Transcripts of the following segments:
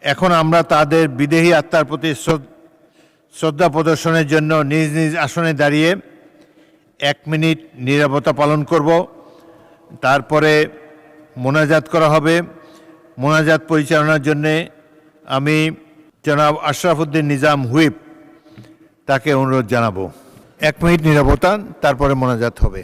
এখন আমরা তাদের বিদেহী আত্মার প্রতি শ্রদ্ধা প্রদর্শনের জন্য নিজ নিজ আসনে দাঁড়িয়ে 1 মিনিট নীরবতা পালন করব। তারপরে মোনাজাত করা হবে। মোনাজাত পরিচালনার জন্যে আমি জনাব আশরাফ উদ্দিন নিজাম হুইপ তাকে অনুরোধ জানাবো। 1 মিনিট নীরবতা, তারপরে মোনাজাত হবে।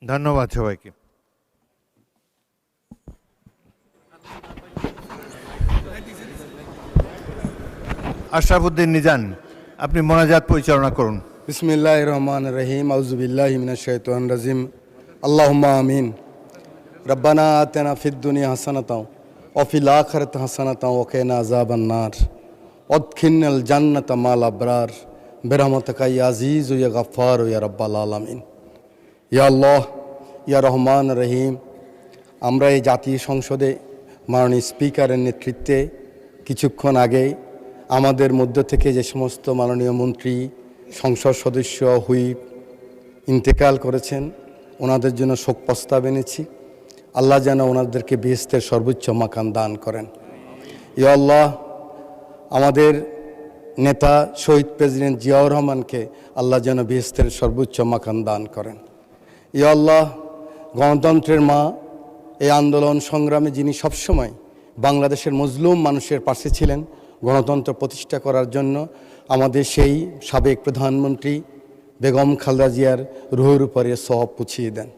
ধন্যবাদ সবাইকে। আশরাফ উদ্দিন নিজাম, আপনি মোনাজাত পরিচালনা করুন। বিসমিল্লাহির রহমানির রহিম। আউযু বিল্লাহি মিনাশ শাইতানির রাজিম। আল্লাহুম্মা আমিন। রব্বানা আতিনা ফিদ দুনিয়া হাসানাতাও ওয়া ফিল আখিরাতি হাসানাতাও ওয়া কিনা আযাবান নার। ওয়াদখিলনাল জান্নাতা মাল আবরার বিরহমাতিকা ইয়া আজিজ ইয়া গফফার ইয়া রাব্বাল আলামিন। ইয়া আল্লাহ, ইয়া রহমান রহিম, আমরা এই জাতীয় সংসদে মাননীয় স্পিকারের নেতৃত্বে কিছুক্ষণ আগে আমাদের মধ্য থেকে যে সমস্ত মাননীয় মন্ত্রী, সংসদ সদস্য, হুইপ ইন্তেকাল করেছেন, ওনাদের জন্য শোক প্রস্তাব এনেছি। আল্লাহ যেন ওনাদেরকে বেহেশতের সর্বোচ্চ মাকাম দান করেন। ইয়া আল্লাহ, আমাদের নেতা শহীদ প্রেসিডেন্ট জিয়াউর রহমানকে আল্লাহ যেন বেহেশতের সর্বোচ্চ মাকাম দান করেন। ইয়া আল্লাহ, গণতন্ত্রের মা, এই আন্দোলন সংগ্রামে যিনি সবসময় বাংলাদেশের মজলুম মানুষের পাশে ছিলেন, গণতন্ত্র প্রতিষ্ঠা করার জন্য আমাদের সেই সাবেক প্রধানমন্ত্রী বেগম খালেদা জিয়ার রুহের উপরে সওয়াব পুছিয়ে দেন।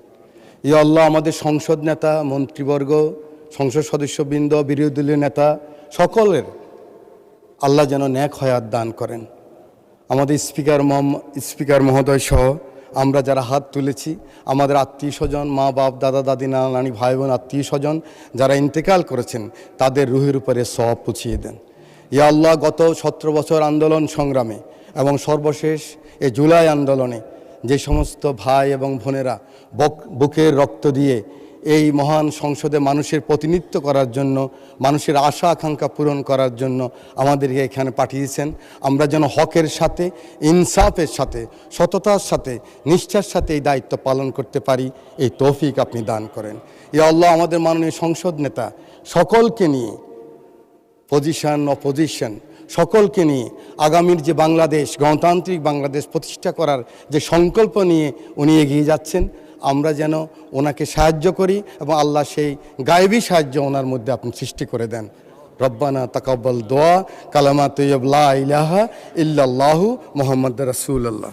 ইয়া আল্লাহ, আমাদের সংসদ নেতা, মন্ত্রীবর্গ, সংসদ সদস্যবৃন্দ, বিরোধী দলীয় নেতা সকলের আল্লাহ যেন নেক হায়াত দান করেন। আমাদের স্পিকার মহোদয় সহ আমরা যারা হাত তুলেছি, আমাদের আত্মীয় স্বজন, মা বাপ, দাদা দাদি, নানা নানি, ভাই বোন, আত্মীয় স্বজন যারা ইন্তেকাল করেছেন, তাদের রুহের উপরে সওয়াব পুছিয়ে দেন। ইয়া আল্লাহ, গত 17 বছর আন্দোলন সংগ্রামে এবং সর্বশেষ এই জুলাই আন্দোলনে যে সমস্ত ভাই এবং বোনেরা বুকের রক্ত দিয়ে এই মহান সংসদে মানুষের প্রতিনিধিত্ব করার জন্য, মানুষের আশা আকাঙ্ক্ষা পূরণ করার জন্য আমাদেরকে এখানে পাঠিয়েছেন, আমরা যেন হকের সাথে, ইনসাফের সাথে, সততার সাথে, নিষ্ঠার সাথে এই দায়িত্ব পালন করতে পারি, এই তৌফিক আপনি দান করেন। ইয়া আল্লাহ, আমাদের মাননীয় সংসদ নেতা সকলকে নিয়ে, পজিশন অপোজিশন সকলকে নিয়ে আগামীর যে বাংলাদেশ, গণতান্ত্রিক বাংলাদেশ প্রতিষ্ঠা করার যে সংকল্প নিয়ে উনি এগিয়ে যাচ্ছেন, আমরা যেন ওনাকে সাহায্য করি এবং আল্লাহ সেই গায়েবী সাহায্য ওনার মধ্যে আপনি সৃষ্টি করে দেন। রব্বানা তাকাব্বাল দোয়া, কালামা তৈয়ব লা ইলাহা ইল্লাল্লাহু মুহাম্মাদুর রাসূলুল্লাহ।